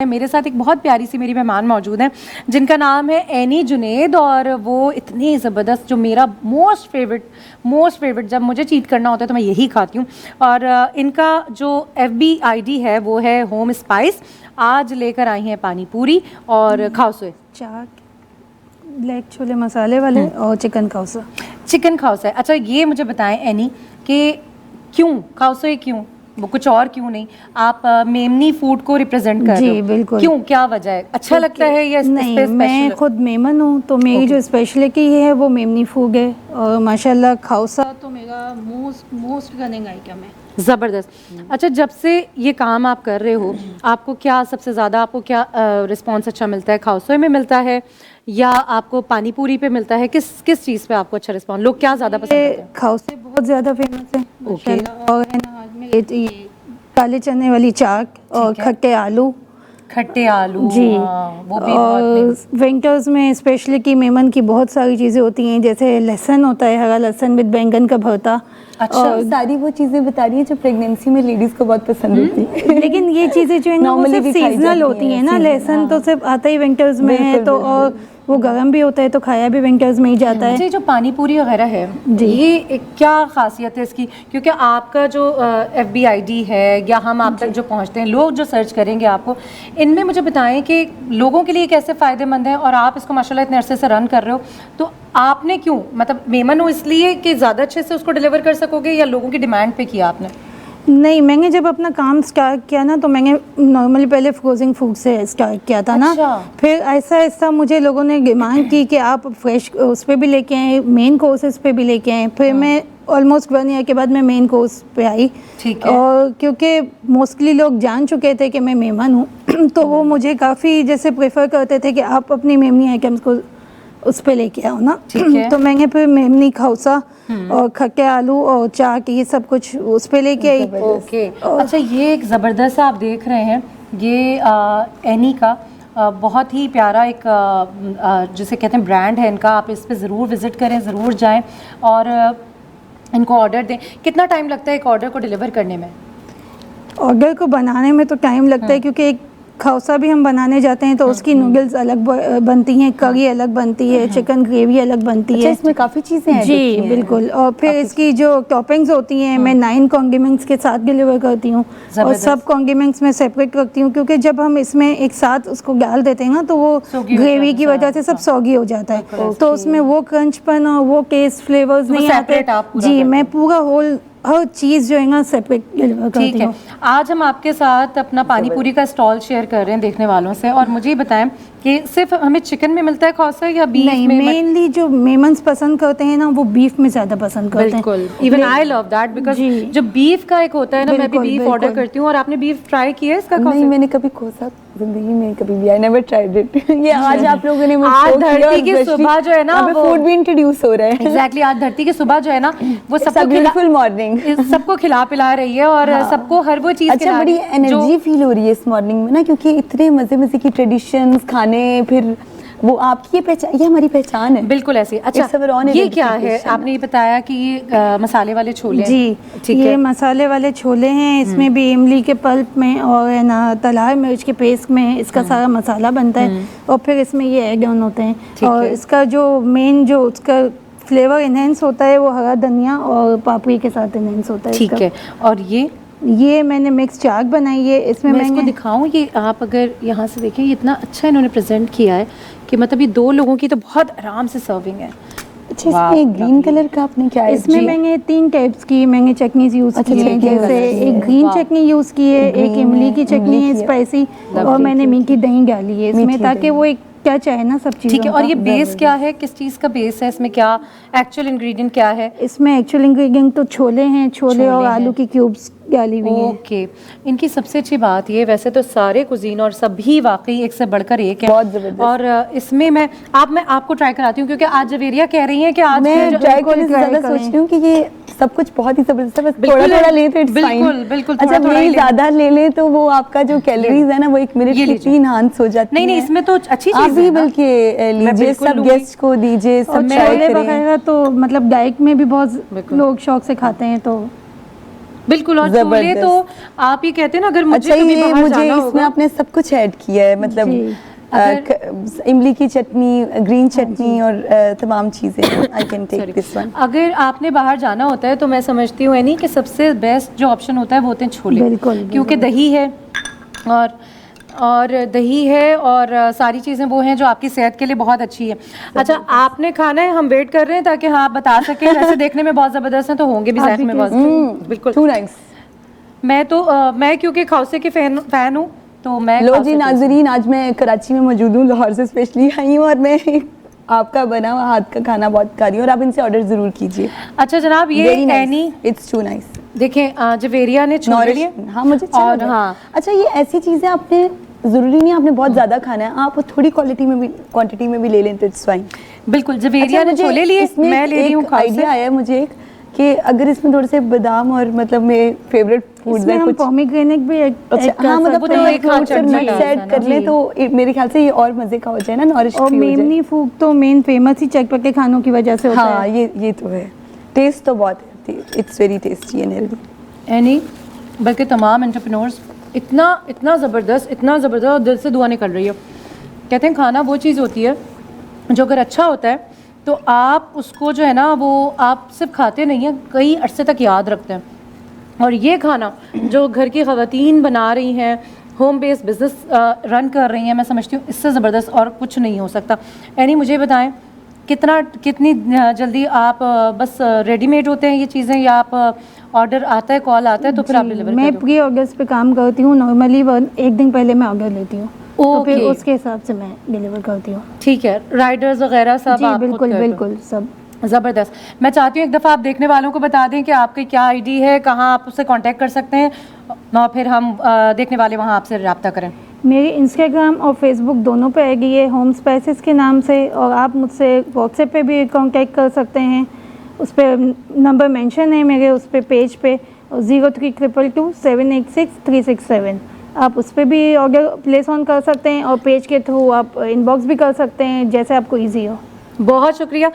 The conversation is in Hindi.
मेरे साथ एक बहुत प्यारी सी मेरी मेहमान मौजूद हैं जिनका नाम है एनी जुनेद और वो इतनी ज़बरदस्त जो मेरा मोस्ट फेवरेट जब मुझे चीट करना होता है तो मैं यही खाती हूँ। और इनका जो FB ID है वो है होम स्पाइस। आज लेकर आई हैं पानी पूरी और खाउसे, चाट, ब्लैक छोले मसाले वाले और चिकन खाउसा। अच्छा ये मुझे बताएं एनी कि क्यों खाउसे, क्यों वो कुछ और क्यों नहीं? आप मेमनी फूड को रिप्रेजेंट कर रहे हो। बिल्कुल। क्यों, क्या वजह है? अच्छा लगता है या नहीं? मैं खुद मेमन हूँ तो मेरी जो स्पेशलिटी है वो मेमनी फूड है और माशाल्लाह खाउसा तो मेरा मोस्ट रनिंग आइटम है। ज़बरदस्त। अच्छा, जब से ये काम आप कर रहे हो आपको क्या सबसे ज़्यादा क्या रिस्पॉन्स अच्छा मिलता है? खाउसे में मिलता है या आपको पानी पूरी पे मिलता है? किस चीज़ पे आपको अच्छा रिस्पॉन्स, लोग क्या ज़्यादा पसंद करते हैं? खाउसे बहुत ज़्यादा फेमस है ओके। और है ना ये काले चने वाली चाट और खट्टे आलू जी। वो भी और विंटर्स में स्पेशली की मेमन की बहुत सारी चीज़ें होती हैं, जैसे लहसुन होता है, हरा लहसुन विद बैंगन का भरता। अच्छा, और सारी वो चीज़ें बता रही है जो प्रेगनेंसी में लेडीज़ को बहुत पसंद होती है। लेकिन ये चीज़ें जो है ना वो सिर्फ सीजनल होती हैं ना। लहसुन तो सिर्फ आता ही विंटर्स में है तो और वो गर्म भी होता है तो खाया भी विंटर्स में ही जाता है। जी, जो पानी पूरी वगैरह है ये क्या खासियत है इसकी? क्योंकि आपका जो FB ID है या हम आप तक जो पहुंचते हैं, लोग जो सर्च करेंगे आपको, इनमें मुझे बताएं कि लोगों के लिए कैसे फ़ायदेमंद है। और आप इसको माशाल्लाह इतने अरसे से रन कर रहे हो तो आपने क्यों, मतलब मेमन हो इसलिए कि ज़्यादा अच्छे से उसको डिलीवर कर सकोगे या लोगों की डिमांड पे किया आपने? नहीं, मैंने जब अपना काम स्टार्ट किया ना तो मैंने नॉर्मली पहले फ्रोजिंग फूड से स्टार्ट किया था ना। फिर ऐसा ऐसा मुझे लोगों ने डिमांड की कि आप फ्रेश उस पर भी लेके आए, मेन कोर्सेज पे भी लेके आए। फिर मैं ऑलमोस्ट 1 ईयर के बाद मैं मेन कोर्स पे आई। ठीक है। और क्योंकि मोस्टली लोग जान चुके थे कि मैं मेमन हूँ तो वो मुझे काफ़ी जैसे प्रेफर करते थे कि आप अपनी मेमनी आइटम्स को उस पे लेके आओ ना। तो मैंने फिर मेमनी खाउसा और खट्टे आलू और चाट ये सब कुछ उस पे लेके आई। ओके। अच्छा, ये एक ज़बरदस्त आप देख रहे हैं ये एनी का बहुत ही प्यारा एक जिसे कहते हैं ब्रांड है इनका। आप इस पे ज़रूर विज़िट करें, ज़रूर जाएं और इनको ऑर्डर दें। कितना टाइम लगता है एक ऑर्डर को डिलीवर करने में? ऑर्डर को बनाने में तो टाइम लगता है क्योंकि एक खाउसा भी हम बनाने जाते हैं तो उसकी नूडल्स अलग बनती हैं, करी अलग बनती है, चिकन ग्रेवी अलग बनती है। इसमें काफ़ी चीज़ें हैं जी बिल्कुल। और फिर इसकी जो टॉपिंग्स होती हैं मैं 9 कॉन्डिमेंट्स के साथ डिलीवर करती हूँ और सब कॉन्डिमेंट्स में सेपरेट रखती हूँ क्योंकि जब हम इसमें एक साथ उसको डाल देते हैं ना तो वो ग्रेवी की वजह से सब सॉगी हो जाता है तो उसमें वो क्रंचपन और वो टेस्ट फ्लेवर्स नहीं आते। जी, मैं पूरा होल हर चीज़ जो है ना सेपरेट डिलीवर करती हूँ। आज हम आपके साथ अपना पानी पूरी का स्टॉल शेयर कर रहे हैं देखने वालों से, और मुझे बताएं कि सिर्फ हमें चिकन में मिलता है खाउसा या बीफ में? नहीं, मेनली जो मेमन्स पसंद करते हैं ना वो बीफ में ज़्यादा पसंद करते हैं। बिल्कुल, even I love that because जो बीफ का एक होता है ना, मैं भी बीफ ऑर्डर करती हूँ। और आपने बीफ ट्राई किया है इसका खाउसा? नहीं, मैंने कभी खाउसा जिंदगी में कभी भी आई नेवर ट्राइड इट। ये आज आप लोगों ने आज धरती की सुबह जो है ना वो फूड भी इंट्रोड्यूस हो रहा है। एग्जैक्टली, आज धरती की सुबह जो है ना वो सबको खिला पिला रही है और सबको हर वो चीज़। अच्छा, बड़ी एनर्जी फील हो रही है इस मॉर्निंग में ना क्योंकि इतने मजे की ट्रेडिशंस खाने, फिर वो आपकी ये पहचान, ये हमारी पहचान है बिल्कुल ऐसी। अच्छा, ये क्या है? आपने ये बताया कि ये मसाले वाले छोले जी, ये मसाले वाले छोले हैं। इसमें भी इमली के पल्प में और है ना तलार मिर्च के पेस्ट में इसका सारा मसाला बनता है और फिर इसमें ये ऐड ऑन होते हैं। और इसका जो मेन जो उसका फ्लेवर इनहेंस होता है वो हरा धनिया और पापड़ी के साथ इनहेंस होता है। ठीक है। और ये मैंने मिक्स चाट बनाई है। इसमें मैं इसको दिखाऊं, ये आप अगर यहाँ से देखें ये इतना अच्छा इन्होंने प्रेजेंट किया है कि मतलब ये 2 लोगों की तो बहुत आराम से सर्विंग है। अच्छा, इसमें ग्रीन कलर का आपने क्या है? इसमें मैंने 3 टाइप्स की मैंने चटनीज यूज़ की है। जैसे एक ग्रीन चटनी यूज़ की है, एक इमली की चटनी है स्पाइसी, और मैंने मीठी दही डाली है इसमें ताकि वो एक क्या चाहे ना सब चीज़। ठीक है। और ये बेस क्या है, किस चीज़ का बेस है? इसमें क्या एक्चुअल इंग्रेडिएंट क्या है? इसमें एक्चुअल इंग्रेडिएंट तो छोले हैं, छोले और आलू की क्यूब्स डाली हुई है। ओके। इनकी सबसे अच्छी बात ये, वैसे तो सारे कुजीन और सभी वाकई एक से बढ़कर एक है, बहुत जबरदस्त। और इसमें मैं आपको ट्राई कराती हूँ क्योंकि आज जवेरिया कह रही है कि आज मैं ट्राई करने से ज़्यादा सोच रही हूँ कि ये सब कुछ बहुत ही जबरदस्त है, बस थोड़ा ले तो इट्स फाइन। बिल्कुल। अच्छा, थोड़ा ज़्यादा ले ले तो वो आपका जो कैलोरीज है ना वो 1 मिनट की 3 इनहांस हो जाती है। नहीं, इसमें तो अच्छी चीज़ है, बल्कि लीजिए, सब गेस्ट को दीजिए, सब छोले वगैरह तो मतलब डाइट में भी बहुत लोग शौक से खाते हैं तो बिल्कुल। और छोले तो आप ही कहते हैं ना, अगर मुझे अच्छा, कभी ये बाहर मुझे जाना इसमें होगा, आपने सब कुछ ऐड किया है, मतलब इमली की चटनी, ग्रीन चटनी और तमाम चीज़ें। I can take this one. अगर आपने बाहर जाना होता है तो मैं समझती हूँ नहीं कि सबसे बेस्ट जो ऑप्शन होता है वो होते हैं छोले। बिल्कुल, क्योंकि दही है और दही है और सारी चीज़ें वो हैं जो आपकी सेहत के लिए बहुत अच्छी है। अच्छा, आपने खाना है, हम वेट कर रहे हैं ताकि हाँ आप बता सकें। वैसे देखने में बहुत ज़बरदस्त हैं तो होंगे भी ज़ायक़े में बहुत। बिल्कुल, टू नाइस। मैं क्योंकि खौसे की फ़ैन हूँ तो मैं। लो जी नाजरीन, आज मैं कराची में मौजूद हूँ, लाहौर से स्पेशली आई हूँ और मैं आपका बना हुआ हाथ का खाना बहुत खा रही हूँ और आप इनसे ऑर्डर ज़रूर कीजिए। अच्छा जनाब, ये एनी, इट्स टू नाइस। देखें जवेरिया ने छोड़ लिया। हाँ मुझे और हाँ। अच्छा, ये ऐसी चीज़ें आपने ज़रूरी नहीं आपने बहुत ज़्यादा खाना है, आप थोड़ी क्वांटिटी में भी ले लें तो इट्स फाइन। बिल्कुल, जवेरिया ने छोले लिए, मैं ले रही हूँ। आइडिया आया मुझे एक कि अगर इसमें थोड़े से बादाम और मतलब मेरे फेवरेट फूड्स हैं कुछ, पोमीग्रेनेट भी हाँ मतलब तो एक फ्रूट्स और नट्स ऐड कर लें तो मेरे ख्याल से ये और मजे का हो जाए ना, नॉरिश और मेमनी फूड तो मेन फेमस ही चटपटे खानों की वजह से होता है। हाँ ये तो है, टेस्ट तो बहुत है, it's very tasty and healthy. Any बल्कि तमाम एंटरप्रेन्योर्स इतना ज़बरदस्त और दिल से दुआ निकल रही है। कहते हैं खाना वो चीज़ होती है जो अगर अच्छा होता है तो आप उसको जो है ना वो आप सिर्फ खाते नहीं हैं, कई अरसे तक याद रखते हैं। और ये खाना जो घर की ख़वातीन बना रही हैं, होम बेस्ड बिज़नेस रन कर रही हैं, मैं समझती हूँ इससे ज़बरदस्त और कुछ नहीं हो सकता। एनी मुझे बताएं कितनी जल्दी आप बस रेडीमेड होते हैं ये चीज़ें या आप ऑर्डर आता है, कॉल आता है तो फिर आप डिलीवर? मैं प्री ऑर्डर्स पे काम करती हूँ, नॉर्मली एक दिन पहले मैं ऑर्डर लेती हूँ तो फिर उसके हिसाब से मैं डिलीवर करती हूँ। ठीक है, राइडर्स वगैरह सब आप बिल्कुल सब ज़बरदस्त। मैं चाहती हूँ एक दफ़ा आप देखने वालों को बता दें कि आपकी क्या आईडी है, कहाँ आप उससे कांटेक्ट कर सकते हैं और फिर हम देखने वाले वहाँ आपसे रब्ता करें। मेरी इंस्टाग्राम और फेसबुक दोनों पे आएगी ये होम स्पाइसेस के नाम से, और आप मुझसे व्हाट्सएप पे भी कांटेक्ट कर सकते हैं, उस पर नंबर मेंशन है मेरे उस पर पेज पे 0322 786 367। आप उस पर भी ऑर्डर प्लेस ऑन कर सकते हैं और पेज के थ्रू आप इनबॉक्स भी कर सकते हैं, जैसे आपको ईजी हो। बहुत शुक्रिया।